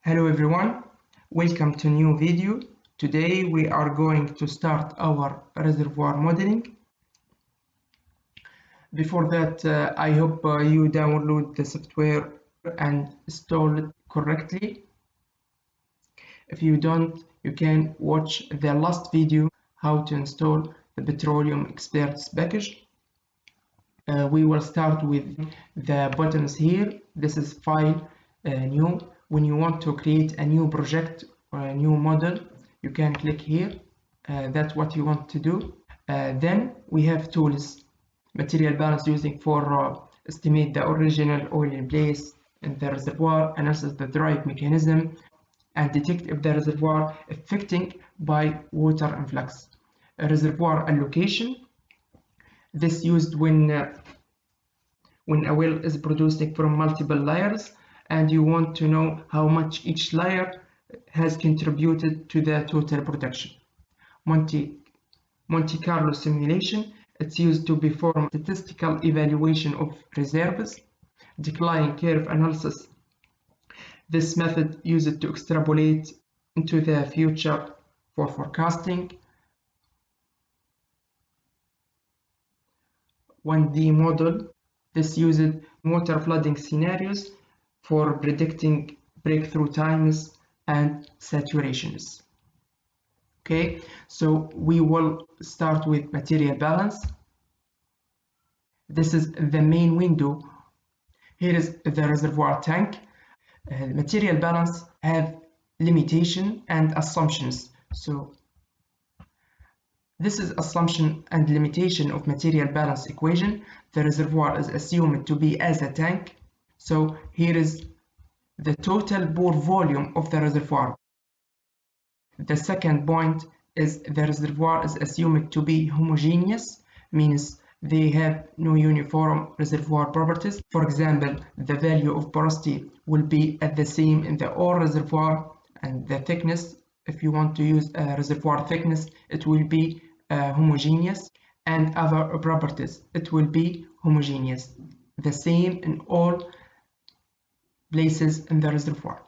Hello everyone, welcome to new video. Today we are going to start our reservoir modeling. Before that, I hope you download the software and install it correctly. If you don't, you can watch the last video how to install the Petroleum Experts package. We will start with the buttons here. This is file new. When you want to create a new project or a new model, you can click here. That's what you want to do. Then we have tools, material balance using for estimate the original oil in place in the reservoir, analyze the drive mechanism, and detect if the reservoir affecting by water influx. A reservoir allocation. This used when a well is producing from multiple layers and you want to know how much each layer has contributed to the total production. Monte Carlo simulation, it's used to perform statistical evaluation of reserves. Decline curve analysis, this method used to extrapolate into the future for forecasting. 1D model, this used water flooding scenarios for predicting breakthrough times and saturations. Okay, so we will start with material balance. This is the main window. Here is the reservoir tank. Material balance have limitation and assumptions. So this is assumption and limitation of material balance equation. The reservoir is assumed to be as a tank. So here is the total bore volume of the reservoir. The second point is the reservoir is assumed to be homogeneous, means they have no uniform reservoir properties. For example, the value of porosity will be at the same in the whole reservoir, and the thickness, if you want to use a reservoir thickness, it will be homogeneous, and other properties, it will be homogeneous. The same in all places in the reservoir.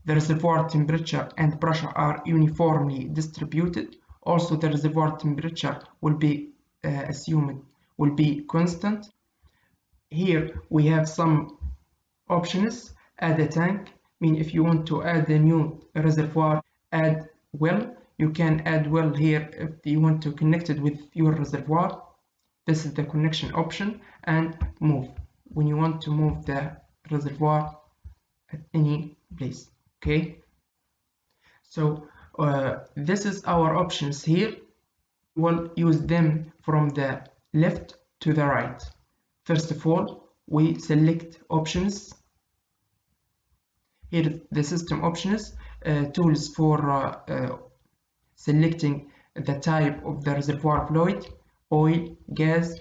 The reservoir temperature and pressure are uniformly distributed. Also, the reservoir temperature will be assumed will be constant. Here we have some options. Add a tank, mean if you want to add a new reservoir, add well. You can add well here if you want to connect it with your reservoir. This is the connection option, and move when you want to move the reservoir at any place. Okay, so this is our options here. We'll use them from the left to the right. First of all, we select options. Here the system options, tools for selecting the type of the reservoir fluid, oil, gas,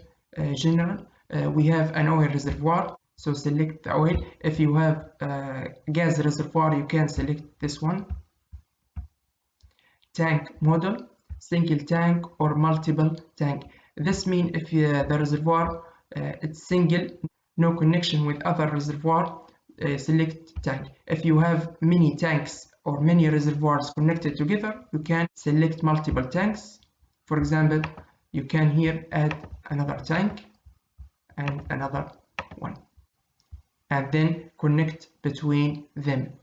general. We have an oil reservoir, so select the oil. If you have a gas reservoir, you can select this one. Tank model, single tank or multiple tank. This means if the reservoir it's single, no connection with other reservoir, select tank. If you have many tanks or many reservoirs connected together, you can select multiple tanks. For example, you can here add another tank and another one, and then connect between them.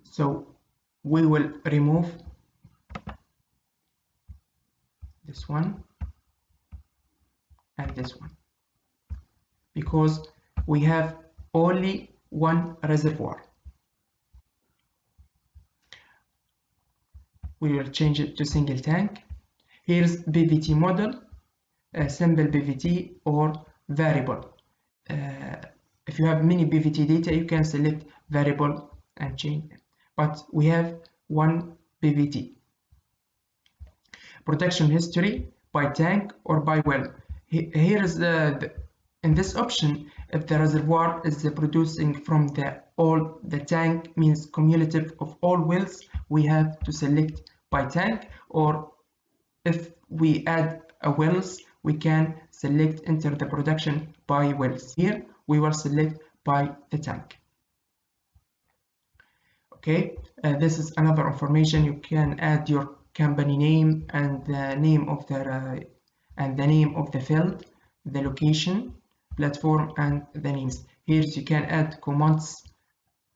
So we will remove this one and this one because we have only one reservoir. We will change it to single tank. Here's PVT model, simple PVT or variable. If you have many PVT data, you can select variable and change them. But we have one PVT. Production history by tank or by well. Here is in this option, if the reservoir is producing from all the tank, means cumulative of all wells, we have to select by tank, or if we add a wells, we can select enter the production by wells. Here we will select by the tank. Okay, this is another information. You can add your company name and the name of the field, the location, platform, and the names. Here you can add comments.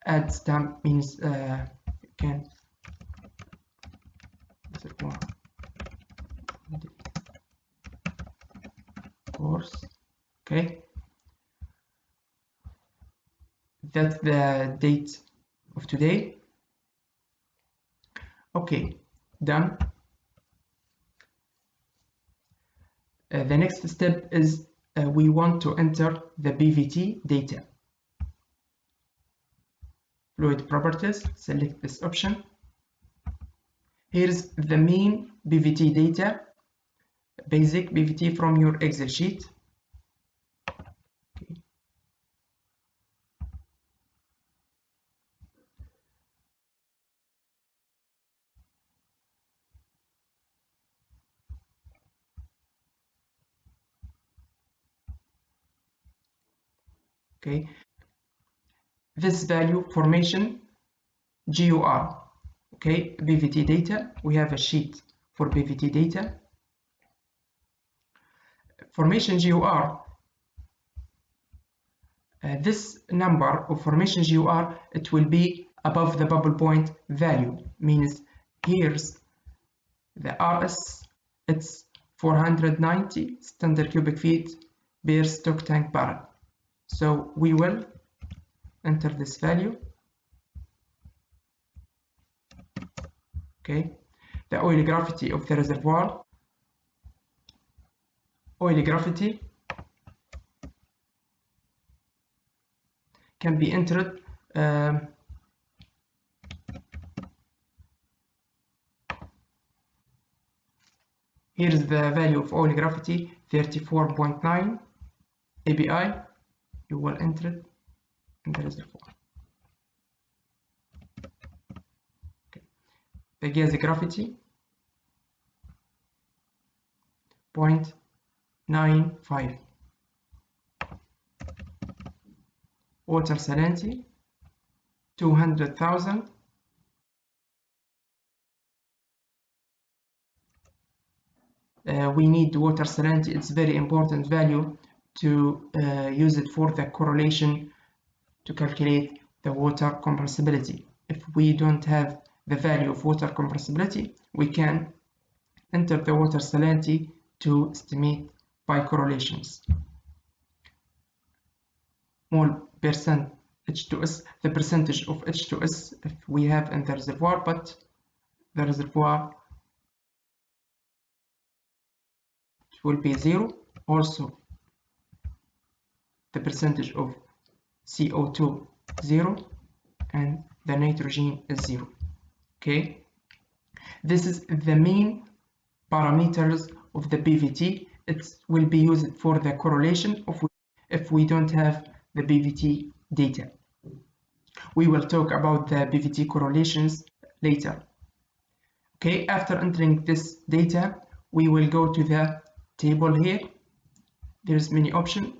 Add stamp means you can course. Okay, that's the date of today. Okay, done. The next step is we want to enter the PVT data. Fluid properties, select this option. Here's the main PVT data, basic PVT from your Excel sheet. Okay, this value formation GUR. Okay, PVT data. We have a sheet for PVT data. Formation GUR. This number of formation GUR, it will be above the bubble point value. Means here's the RS. It's 490 standard cubic feet per stock tank barrel. So we will enter this value. Okay, the oil gravity of the reservoir. Oil gravity can be entered here is the value of oil gravity 34.9 API. You will enter it in the reservoir. Okay. The gas gravity 0.95. Water salinity 200,000. We need water salinity. It's very important value to use it for the correlation to calculate the water compressibility. If we don't have the value of water compressibility, we can enter the water salinity to estimate by correlations. Mole percent H2S, the percentage of H2S if we have in the reservoir, but the reservoir it will be 0. Also the percentage of CO2 0 and the nitrogen is 0. Okay, this is the main parameters of the PVT. It will be used for the correlation if we don't have the PVT data. We will talk about the PVT correlations later. Okay, after entering this data, we will go to the table here. There's many options.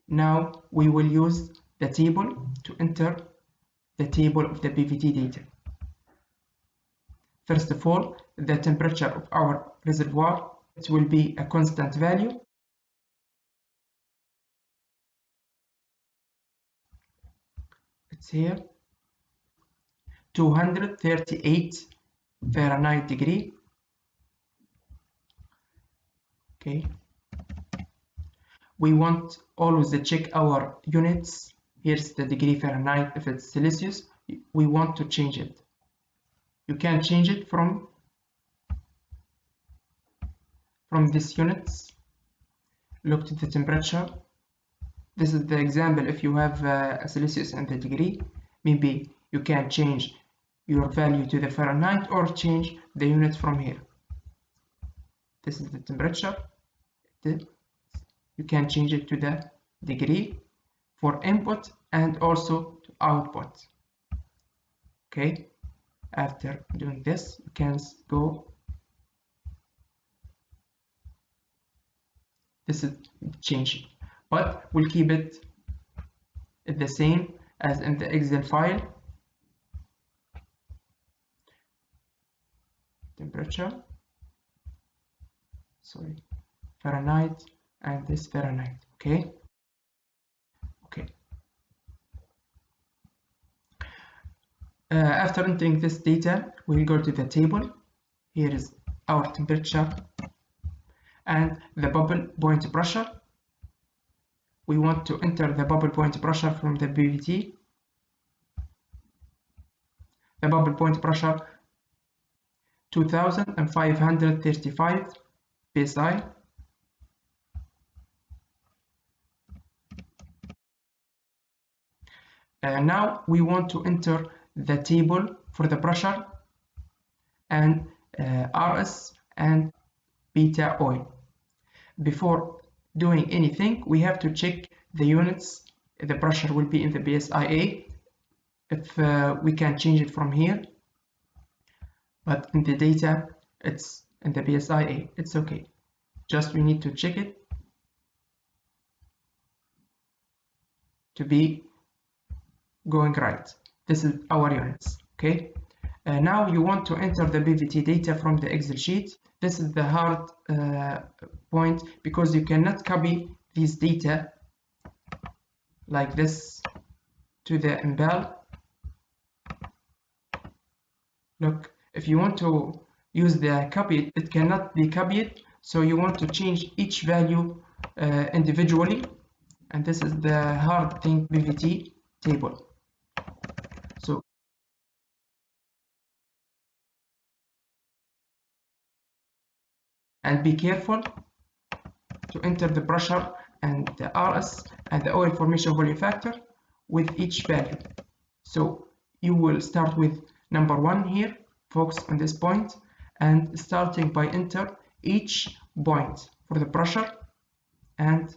Now we will use the table to enter the table of the PVT data. First of all, the temperature of our reservoir, it will be a constant value. It's here, 238 Fahrenheit degree. Okay. We want always to check our units. Here's the degree Fahrenheit. If it's Celsius, we want to change it. You can change it from this units. Look to the temperature. This is the example. If you have a Celsius and the degree, maybe you can change your value to the Fahrenheit or change the unit from here. This is the temperature. You can change it to the degree for input and also to output. Okay, after doing this, you can go. This is changing, but we'll keep it the same as in the Excel file. Temperature, sorry, Fahrenheit, and this Fahrenheit. Okay. After entering this data, we'll go to the table. Here is our temperature and the bubble point pressure. We want to enter the bubble point pressure from the PVT. The bubble point pressure 2535 psi. Now we want to enter the table for the pressure and RS and beta oil. Before doing anything, we have to check the units. The pressure will be in the PSIA. If we can change it from here, but in the data it's in the PSIA. It's okay. Just we need to check it to be going right. This is our units. Okay. Now you want to enter the PVT data from the Excel sheet. This is the hard point, because you cannot copy these data like this to the MBAL. Look, if you want to use the copy, it cannot be copied. So you want to change each value individually, and this is the hard thing, PVT table. So and be careful to enter the pressure and the RS and the oil formation volume factor with each value. So you will start with number 1 here, focus on this point, and starting by enter each point for the pressure and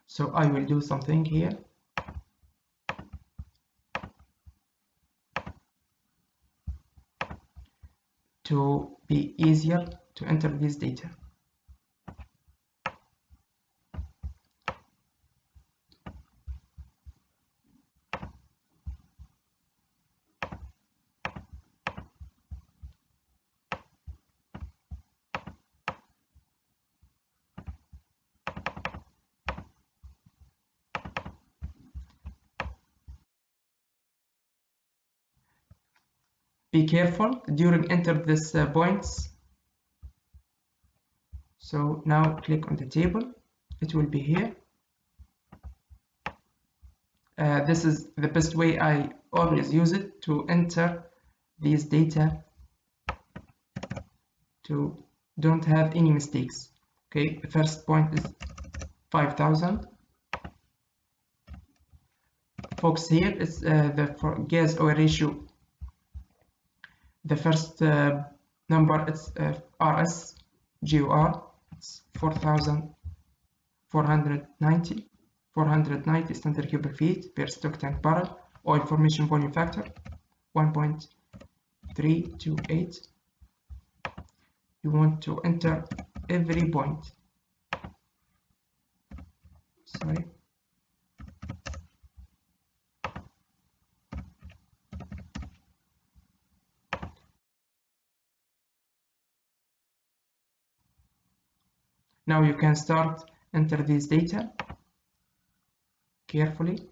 so I will do something here. To be easier to enter this data. Be careful during enter this points. So now click on the table. It will be here. This is the best way. I always use it to enter these data to don't have any mistakes. Okay, the first point is 5000. Focus here is the gas oil ratio. The first number is RS GOR. It's 490 standard cubic feet per stock tank barrel. Oil formation volume factor 1.328. You want to enter every point. Sorry. Now you can start enter these data carefully.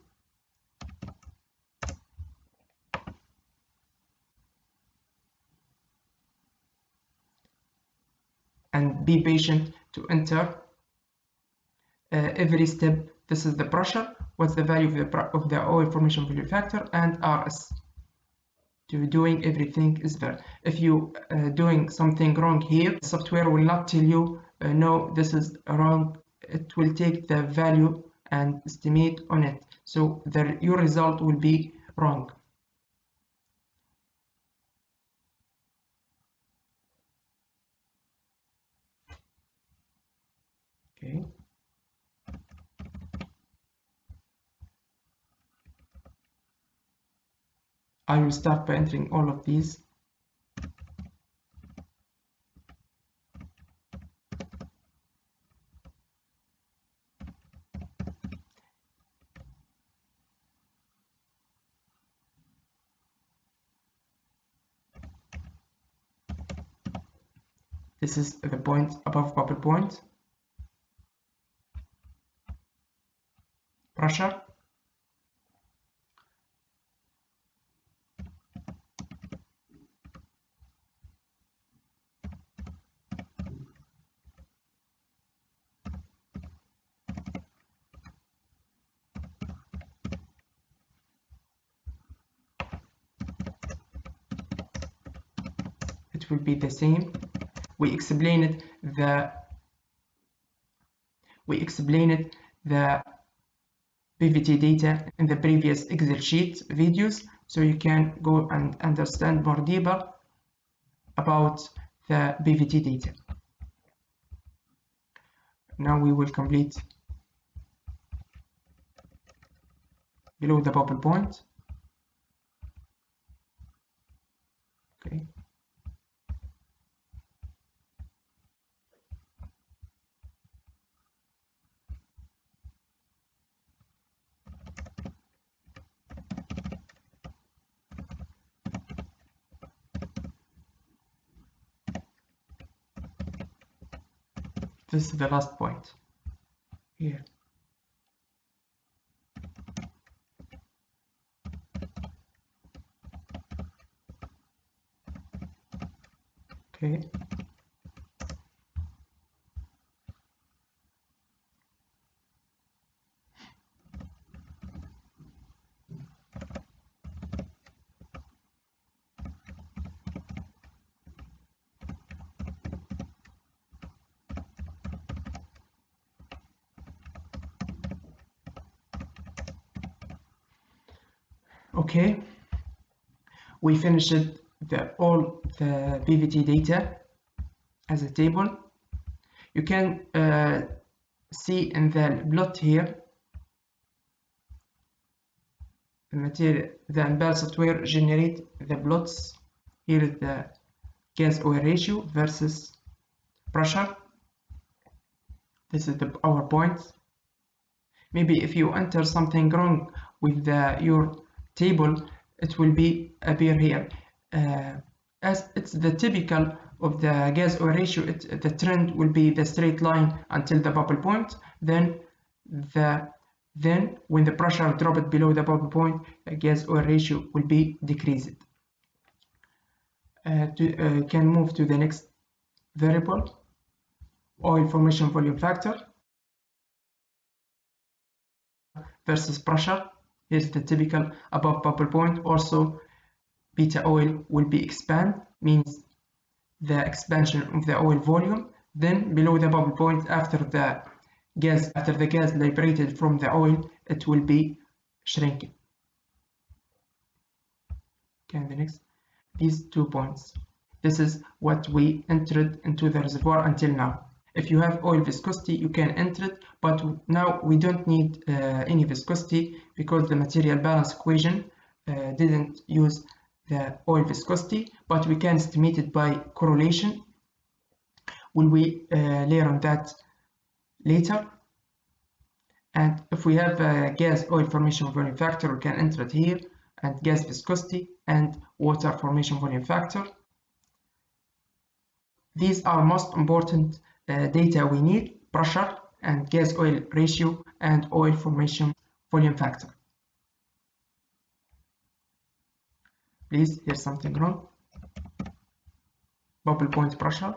And be patient to enter every step. This is the pressure, what's the value of the oil formation volume factor, and RS. To doing everything is there. If you doing something wrong here, the software will not tell you no, this is wrong. It will take the value and estimate on it, so your result will be wrong. Okay. I will start by entering all of these. This is the point above bubble point. Pressure. It will be the same. We explained the PVT data in the previous Excel sheet videos, so you can go and understand more deeper about the PVT data. Now we will complete below the bubble point. Okay. This is the last point here. Okay. Okay, we finished all the PVT data as a table. You can see in the plot here the MBAL software generate the plots. Here is the gas oil ratio versus pressure. This is our points. Maybe if you enter something wrong with your table, it will appear here. As it's the typical of the gas oil ratio, the trend will be the straight line until the bubble point. Then when the pressure dropped below the bubble point, the gas oil ratio will be decreased. Can move to the next variable, oil formation volume factor versus pressure. Here's the typical above bubble point. Also, beta oil will be expand, means the expansion of the oil volume. Then below the bubble point, after the gas liberated from the oil, it will be shrinking. Okay, the next, these 2 points. This is what we entered into the reservoir until now. If you have oil viscosity, you can enter it, but now we don't need any viscosity because the material balance equation didn't use the oil viscosity, but we can estimate it by correlation. Will we layer on that later? And if we have a gas oil formation volume factor, we can enter it here, and gas viscosity and water formation volume factor. These are most important data we need: pressure and gas oil ratio and oil formation volume factor. Please, here's something wrong. Bubble point pressure.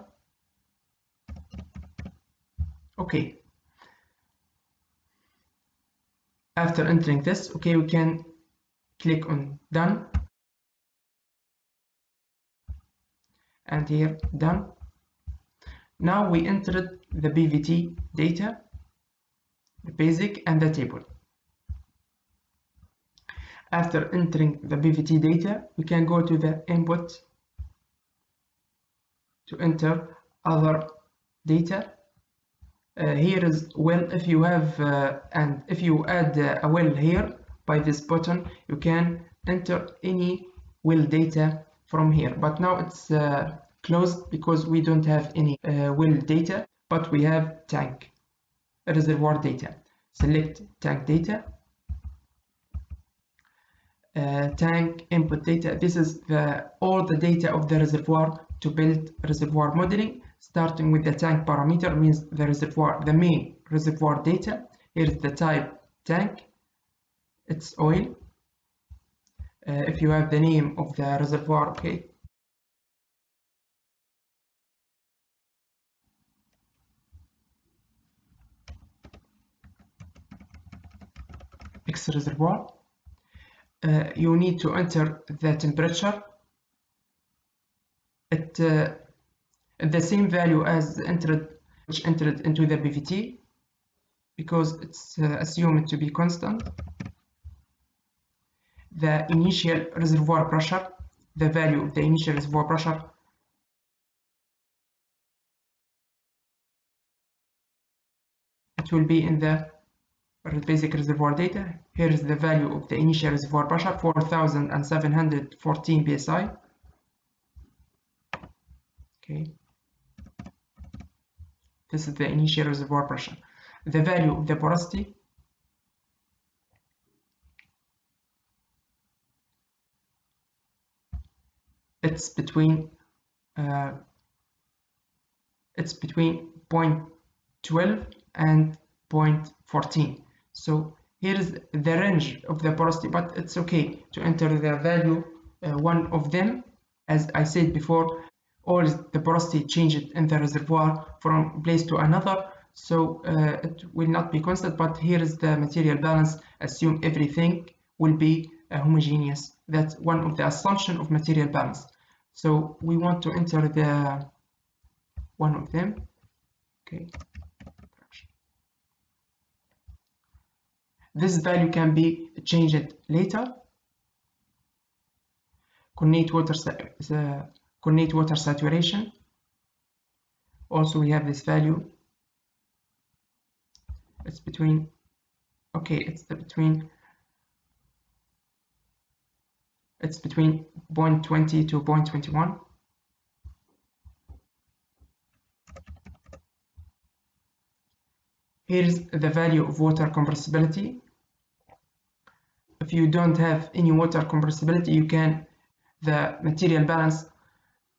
Okay. After entering this, okay, we can click on done, and here done. Now we entered the PVT data, the basic and the table. After entering the PVT data, we can go to the input to enter other data. Here is well, if you have and if you add a well here by this button, you can enter any well data from here. But now it's closed because we don't have any well data, but we have tank reservoir data. Select tank data, tank input data. This is all the data of the reservoir to build reservoir modeling. starting with the tank parameter means the reservoir, the main reservoir data. Here's the type tank, it's oil. If you have the name of the reservoir, okay. X reservoir. You need to enter the temperature at the same value as which entered into the PVT, because it's assumed to be constant. The initial reservoir pressure, the value of the initial reservoir pressure, it will be in the basic reservoir data. Here is the value of the initial reservoir pressure, 4,714 psi. Okay, this is the initial reservoir pressure. The value of the porosity, it's between 0.12 and 0.14. So here is the range of the porosity, but it's okay to enter the value one of them. As I said before, all the porosity changed in the reservoir from place to another, so it will not be constant. But here is the material balance. Assume everything will be homogeneous. That's one of the assumptions of material balance. So we want to enter the one of them. Okay. This value can be changed later. Connate water saturation. Also, we have this value. It's between. Okay, it's between 0.20 to 0.21. Here's the value of water compressibility. If you don't have any water compressibility, you can, the material balance,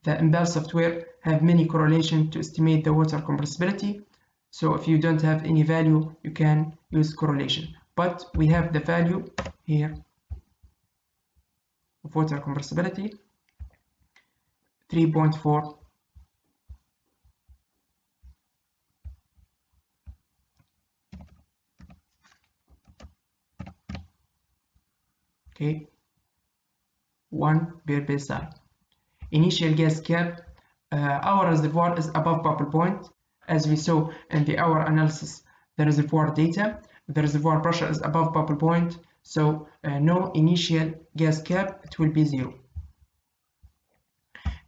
the MBAL software have many correlations to estimate the water compressibility. So if you don't have any value, you can use correlation. But we have the value here of water compressibility, 3.4. Okay, 1 per psi. Initial gas cap, our reservoir is above bubble point, as we saw in the our analysis, the reservoir data. The reservoir pressure is above bubble point, so no initial gas cap, it will be 0.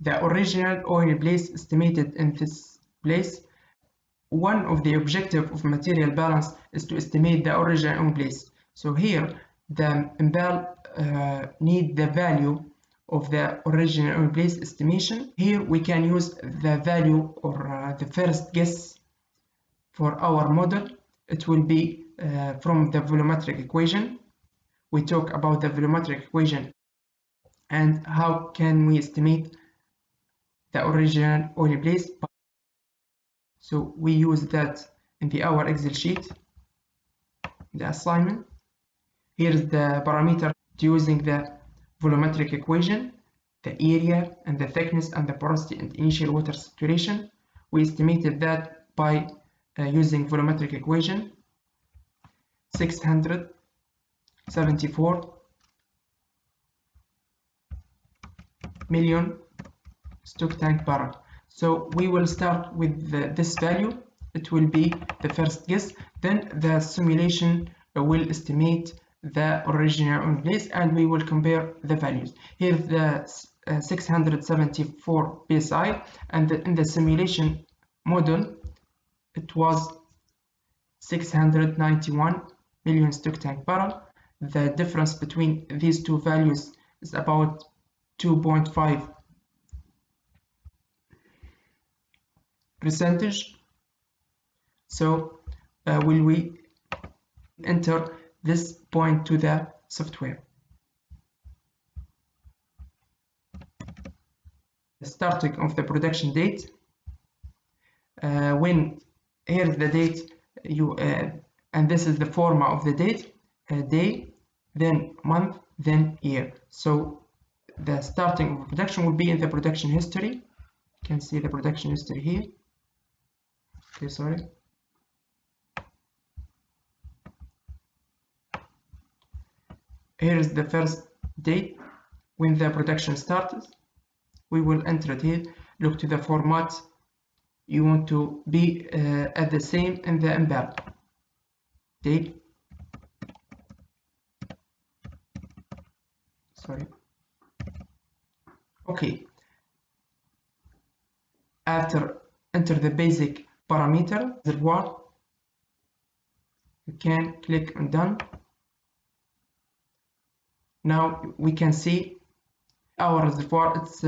The original oil place estimated in this place. One of the objectives of material balance is to estimate the original oil place. So here the MBAL need the value of the original oil place estimation. Here we can use the value or the first guess for our model. It will be from the volumetric equation. We talk about the volumetric equation and how can we estimate the original oil place. So we use that in our Excel sheet, the assignment. Here is the parameter using the volumetric equation, the area and the thickness and the porosity and initial water saturation. We estimated that by using volumetric equation, 674 million stock tank barrel. So we will start with this value. It will be the first guess. Then the simulation will estimate the original oil place and we will compare the values. Here the 674 psi, and in the simulation model it was 691 million stock tank barrel. The difference between these two values is about 2.5%. So will we enter this point to the software? The starting of the production date, when here's the date, and this is the format of the date, day, then month, then year. So the starting of production will be in the production history. You can see the production history here. Okay, sorry. Here is the first date when the production started. We will enter it here. Look to the format. You want to be at the same in the MBAL. Date. Sorry. Okay. After enter the basic parameter reservoir, you can click on done. Now we can see our reservoir, its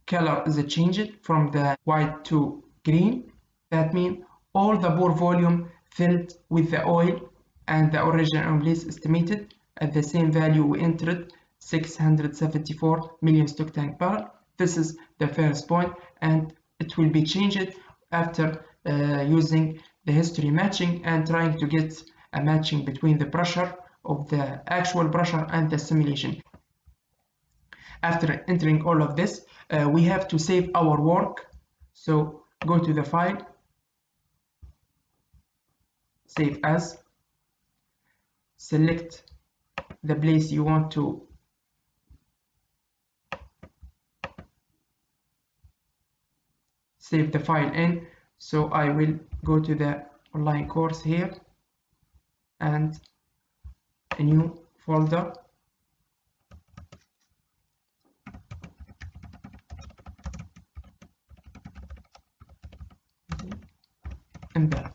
color is changed from the white to green. That means all the bore volume filled with the oil and the original on place estimated at the same value we entered, 674 million stock tank barrel. This is the first point, and it will be changed after using the history matching and trying to get a matching between the pressure of the actual pressure and the simulation. After entering all of this, we have to save our work. So go to the file, save as, select the place you want to save the file in. So I will go to the online course here and a new folder. MBAL.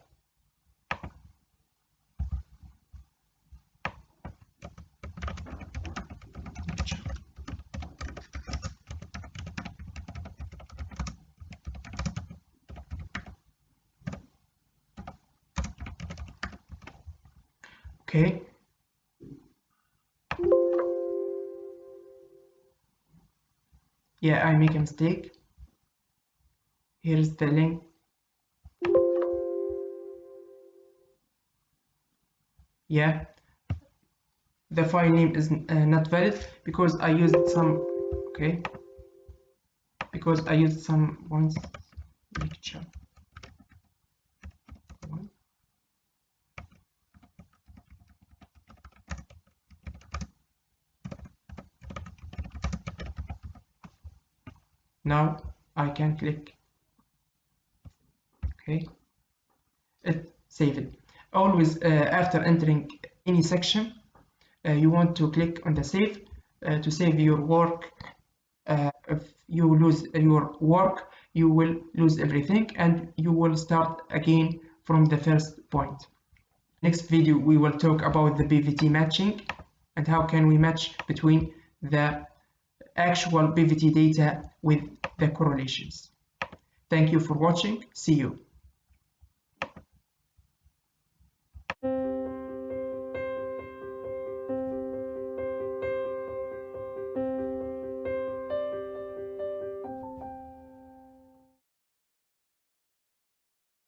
Okay. Yeah, I make a mistake. Here's the link. Yeah, the file name is not valid because I used some, okay, because I used some ones lecture. Now I can click, okay, save it. Always after entering any section, you want to click on the save to save your work. If you lose your work, you will lose everything and you will start again from the first point. Next video we will talk about the PVT matching and how can we match between the actual PVT data with the correlations. Thank you for watching. See you.